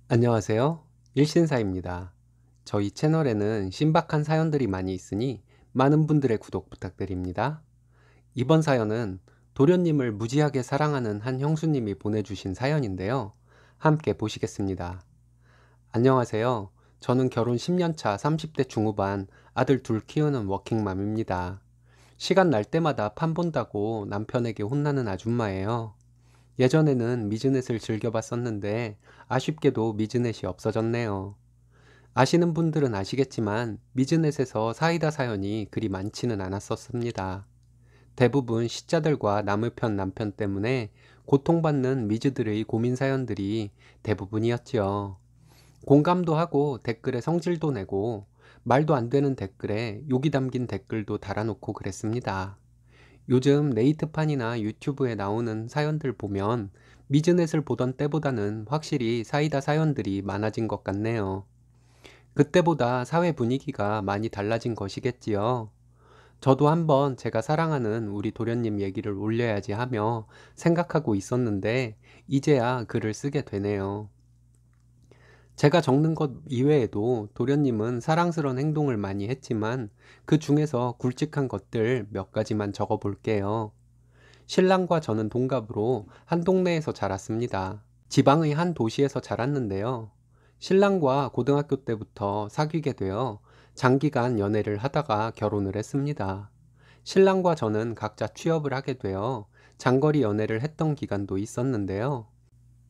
안녕하세요. 일신사입니다. 저희 채널에는 신박한 사연들이 많이 있으니 많은 분들의 구독 부탁드립니다. 이번 사연은 도련님을 무지하게 사랑하는 한 형수님이 보내주신 사연인데요. 함께 보시겠습니다. 안녕하세요. 저는 결혼 10년 차 30대 중후반 아들 둘 키우는 워킹맘입니다. 시간 날 때마다 판 본다고 남편에게 혼나는 아줌마예요. 예전에는 미즈넷을 즐겨봤었는데 아쉽게도 미즈넷이 없어졌네요. 아시는 분들은 아시겠지만 미즈넷에서 사이다 사연이 그리 많지는 않았었습니다. 대부분 시자들과 남의 편 남편 때문에 고통받는 미즈들의 고민 사연들이 대부분이었지요. 공감도 하고 댓글에 성질도 내고 말도 안 되는 댓글에 욕이 담긴 댓글도 달아놓고 그랬습니다. 요즘 네이트판이나 유튜브에 나오는 사연들 보면 미즈넷을 보던 때보다는 확실히 사이다 사연들이 많아진 것 같네요. 그때보다 사회 분위기가 많이 달라진 것이겠지요. 저도 한번 제가 사랑하는 우리 도련님 얘기를 올려야지 하며 생각하고 있었는데 이제야 글을 쓰게 되네요. 제가 적는 것 이외에도 도련님은 사랑스러운 행동을 많이 했지만 그 중에서 굵직한 것들 몇 가지만 적어 볼게요. 신랑과 저는 동갑으로 한 동네에서 자랐습니다. 지방의 한 도시에서 자랐는데요. 신랑과 고등학교 때부터 사귀게 되어 장기간 연애를 하다가 결혼을 했습니다. 신랑과 저는 각자 취업을 하게 되어 장거리 연애를 했던 기간도 있었는데요.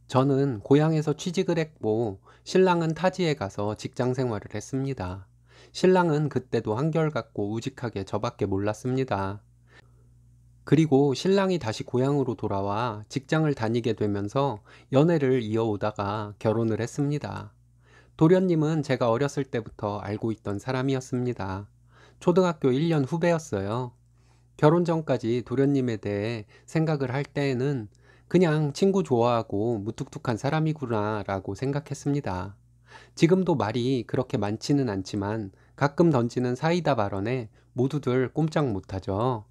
저는 고향에서 취직을 했고 신랑은 타지에 가서 직장 생활을 했습니다. 신랑은 그때도 한결같고 우직하게 저밖에 몰랐습니다. 그리고 신랑이 다시 고향으로 돌아와 직장을 다니게 되면서 연애를 이어오다가 결혼을 했습니다. 도련님은 제가 어렸을 때부터 알고 있던 사람이었습니다. 초등학교 1년 후배였어요. 결혼 전까지 도련님에 대해 생각을 할 때에는 그냥 친구 좋아하고 무뚝뚝한 사람이구나 라고 생각했습니다. 지금도 말이 그렇게 많지는 않지만 가끔 던지는 사이다 발언에 모두들 꼼짝 못하죠.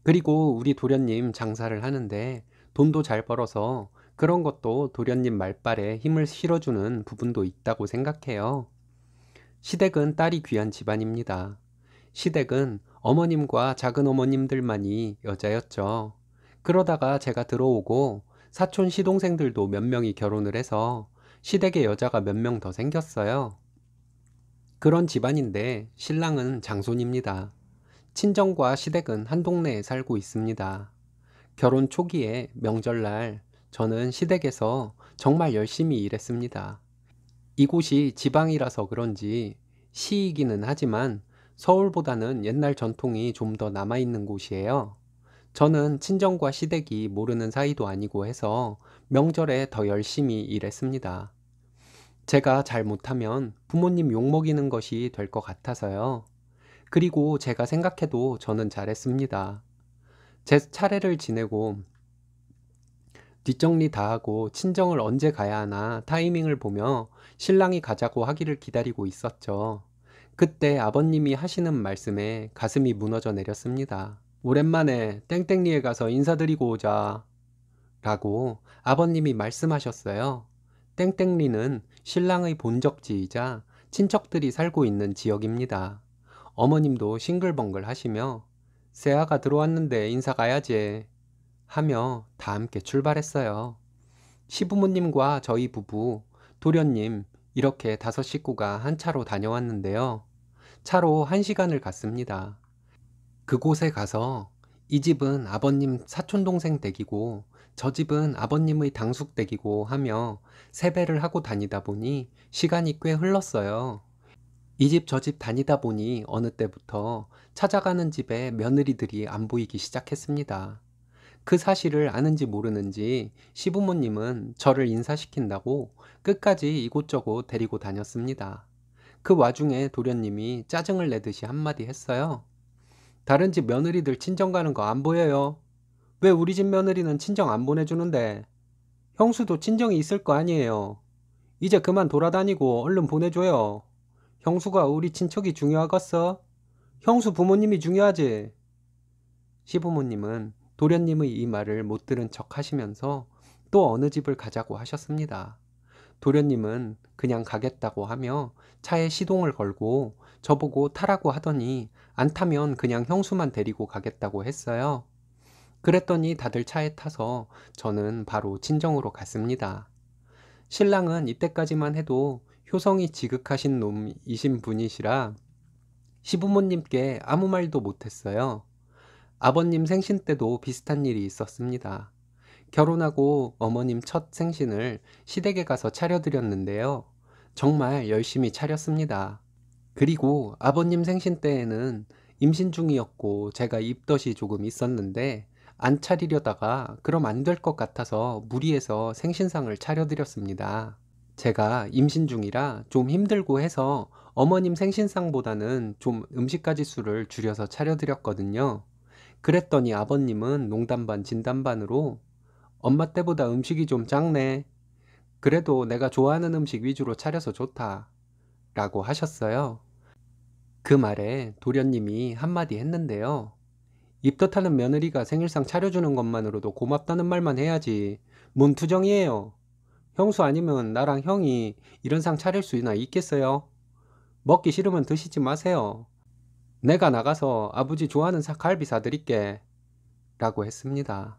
그리고 우리 도련님 장사를 하는데 돈도 잘 벌어서 그런 것도 도련님 말빨에 힘을 실어주는 부분도 있다고 생각해요. 시댁은 딸이 귀한 집안입니다. 시댁은 어머님과 작은 어머님들만이 여자였죠. 그러다가 제가 들어오고 사촌 시동생들도 몇 명이 결혼을 해서 시댁에 여자가 몇 명 더 생겼어요. 그런 집안인데 신랑은 장손입니다. 친정과 시댁은 한 동네에 살고 있습니다. 결혼 초기에 명절날 저는 시댁에서 정말 열심히 일했습니다. 이곳이 지방이라서 그런지 시이기는 하지만 서울보다는 옛날 전통이 좀 더 남아있는 곳이에요. 저는 친정과 시댁이 모르는 사이도 아니고 해서 명절에 더 열심히 일했습니다. 제가 잘 못하면 부모님 욕먹이는 것이 될 것 같아서요. 그리고 제가 생각해도 저는 잘했습니다. 제 차례를 지내고 뒷정리 다 하고 친정을 언제 가야 하나 타이밍을 보며 신랑이 가자고 하기를 기다리고 있었죠. 그때 아버님이 하시는 말씀에 가슴이 무너져 내렸습니다. 오랜만에 땡땡리에 가서 인사드리고 오자 라고 아버님이 말씀하셨어요. 땡땡리는 신랑의 본적지이자 친척들이 살고 있는 지역입니다. 어머님도 싱글벙글 하시며 새아가 들어왔는데 인사 가야지 하며 다 함께 출발했어요. 시부모님과 저희 부부, 도련님 이렇게 5식구가 한 차로 다녀왔는데요. 차로 1시간을 갔습니다. 그곳에 가서 이 집은 아버님 사촌동생 댁이고 저 집은 아버님의 당숙 댁이고 하며 세배를 하고 다니다 보니 시간이 꽤 흘렀어요. 이 집 저 집 다니다 보니 어느 때부터 찾아가는 집에 며느리들이 안 보이기 시작했습니다. 그 사실을 아는지 모르는지 시부모님은 저를 인사시킨다고 끝까지 이곳저곳 데리고 다녔습니다. 그 와중에 도련님이 짜증을 내듯이 한마디 했어요. 다른 집 며느리들 친정 가는 거 안 보여요? 왜 우리 집 며느리는 친정 안 보내주는데? 형수도 친정이 있을 거 아니에요. 이제 그만 돌아다니고 얼른 보내줘요. 형수가 우리 친척이 중요하겠어? 형수 부모님이 중요하지? 시부모님은 도련님의 이 말을 못 들은 척 하시면서 또 어느 집을 가자고 하셨습니다. 도련님은 그냥 가겠다고 하며 차에 시동을 걸고 저보고 타라고 하더니 안 타면 그냥 형수만 데리고 가겠다고 했어요. 그랬더니 다들 차에 타서 저는 바로 친정으로 갔습니다. 신랑은 이때까지만 해도 효성이 지극하신 놈이신 분이시라 시부모님께 아무 말도 못했어요. 아버님 생신 때도 비슷한 일이 있었습니다. 결혼하고 어머님 첫 생신을 시댁에 가서 차려드렸는데요. 정말 열심히 차렸습니다. 그리고 아버님 생신 때에는 임신 중이었고 제가 입덧이 조금 있었는데 안 차리려다가 그럼 안 될 것 같아서 무리해서 생신상을 차려드렸습니다. 제가 임신 중이라 좀 힘들고 해서 어머님 생신상보다는 좀 음식 가짓수를 줄여서 차려드렸거든요. 그랬더니 아버님은 농담 반 진담 반으로 엄마 때보다 음식이 좀 작네. 그래도 내가 좋아하는 음식 위주로 차려서 좋다. 라고 하셨어요. 그 말에 도련님이 한마디 했는데요. 입덧하는 며느리가 생일상 차려주는 것만으로도 고맙다는 말만 해야지. 뭔 투정이에요. 형수 아니면 나랑 형이 이런 상 차릴 수나 있겠어요? 먹기 싫으면 드시지 마세요. 내가 나가서 아버지 좋아하는 갈비 사드릴게. 라고 했습니다.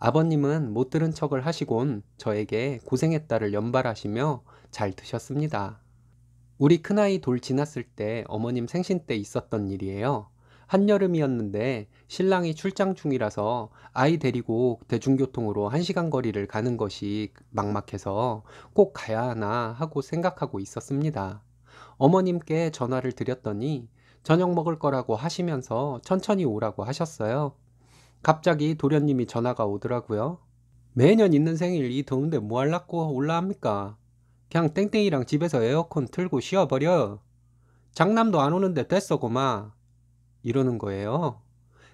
아버님은 못 들은 척을 하시곤 저에게 고생했다를 연발하시며 잘 드셨습니다. 우리 큰아이 돌 지났을 때 어머님 생신 때 있었던 일이에요. 한여름이었는데 신랑이 출장 중이라서 아이 데리고 대중교통으로 1시간 거리를 가는 것이 막막해서 꼭 가야 하나 하고 생각하고 있었습니다. 어머님께 전화를 드렸더니 저녁 먹을 거라고 하시면서 천천히 오라고 하셨어요. 갑자기 도련님이 전화가 오더라고요. 매년 있는 생일 이 더운데 뭐 할라고 올라합니까? 그냥 땡땡이랑 집에서 에어컨 틀고 쉬어버려. 장남도 안 오는데 됐어 고마. 이러는 거예요.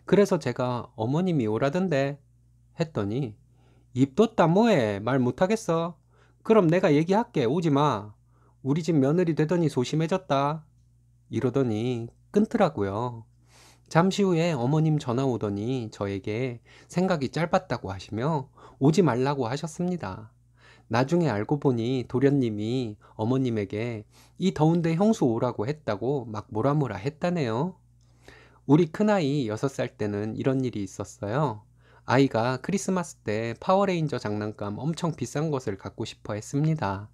그래서 제가 어머님이 오라던데 했더니 입 뒀다 뭐해 말 못하겠어. 그럼 내가 얘기할게 오지 마. 우리 집 며느리 되더니 소심해졌다. 이러더니 끊더라고요. 잠시 후에 어머님 전화 오더니 저에게 생각이 짧았다고 하시며 오지 말라고 하셨습니다. 나중에 알고 보니 도련님이 어머님에게 이 더운데 형수 오라고 했다고 막 뭐라 했다네요. 우리 큰아이 6살 때는 이런 일이 있었어요. 아이가 크리스마스 때 파워레인저 장난감 엄청 비싼 것을 갖고 싶어 했습니다.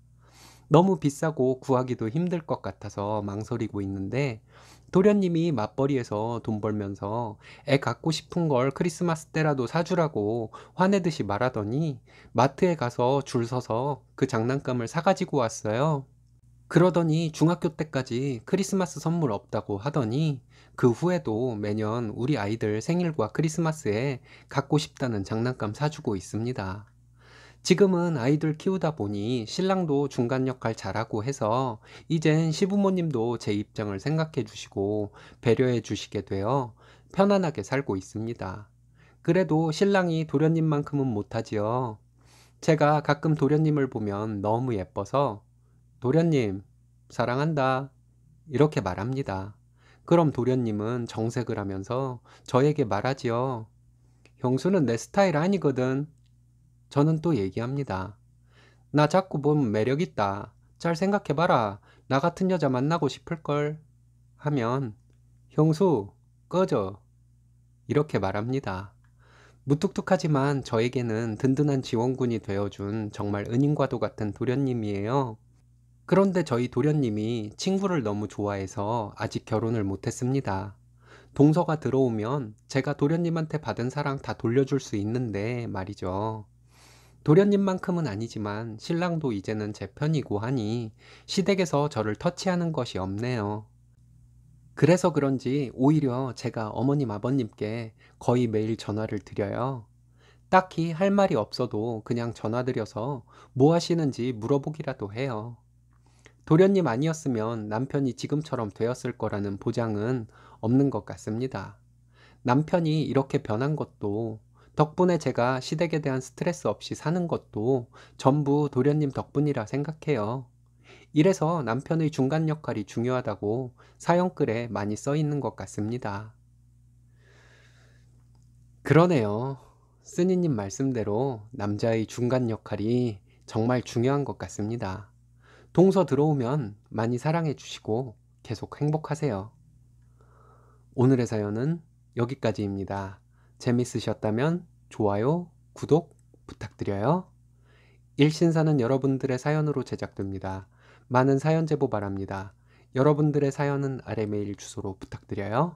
너무 비싸고 구하기도 힘들 것 같아서 망설이고 있는데 도련님이 맞벌이에서 돈 벌면서 애 갖고 싶은 걸 크리스마스 때라도 사주라고 화내듯이 말하더니 마트에 가서 줄 서서 그 장난감을 사가지고 왔어요. 그러더니 중학교 때까지 크리스마스 선물 없다고 하더니 그 후에도 매년 우리 아이들 생일과 크리스마스에 갖고 싶다는 장난감 사주고 있습니다. 지금은 아이들 키우다 보니 신랑도 중간 역할 잘하고 해서 이젠 시부모님도 제 입장을 생각해 주시고 배려해 주시게 되어 편안하게 살고 있습니다. 그래도 신랑이 도련님만큼은 못하지요. 제가 가끔 도련님을 보면 너무 예뻐서 도련님, 사랑한다. 이렇게 말합니다. 그럼 도련님은 정색을 하면서 저에게 말하지요. 형수는 내 스타일 아니거든. 저는 또 얘기합니다. 나 자꾸 보면 매력 있다. 잘 생각해봐라. 나 같은 여자 만나고 싶을걸. 하면 형수, 꺼져. 이렇게 말합니다. 무뚝뚝하지만 저에게는 든든한 지원군이 되어준 정말 은인과도 같은 도련님이에요. 그런데 저희 도련님이 친구를 너무 좋아해서 아직 결혼을 못했습니다. 동서가 들어오면 제가 도련님한테 받은 사랑 다 돌려줄 수 있는데 말이죠. 도련님만큼은 아니지만 신랑도 이제는 제 편이고 하니 시댁에서 저를 터치하는 것이 없네요. 그래서 그런지 오히려 제가 어머님 아버님께 거의 매일 전화를 드려요. 딱히 할 말이 없어도 그냥 전화드려서 뭐 하시는지 물어보기라도 해요. 도련님 아니었으면 남편이 지금처럼 되었을 거라는 보장은 없는 것 같습니다. 남편이 이렇게 변한 것도 덕분에 제가 시댁에 대한 스트레스 없이 사는 것도 전부 도련님 덕분이라 생각해요. 이래서 남편의 중간 역할이 중요하다고 사연글에 많이 써 있는 것 같습니다. 그러네요. 쓰니님 말씀대로 남자의 중간 역할이 정말 중요한 것 같습니다. 동서 들어오면 많이 사랑해 주시고 계속 행복하세요. 오늘의 사연은 여기까지입니다. 재밌으셨다면 좋아요, 구독 부탁드려요. 일신사는 여러분들의 사연으로 제작됩니다. 많은 사연 제보 바랍니다. 여러분들의 사연은 아래 메일 주소로 부탁드려요.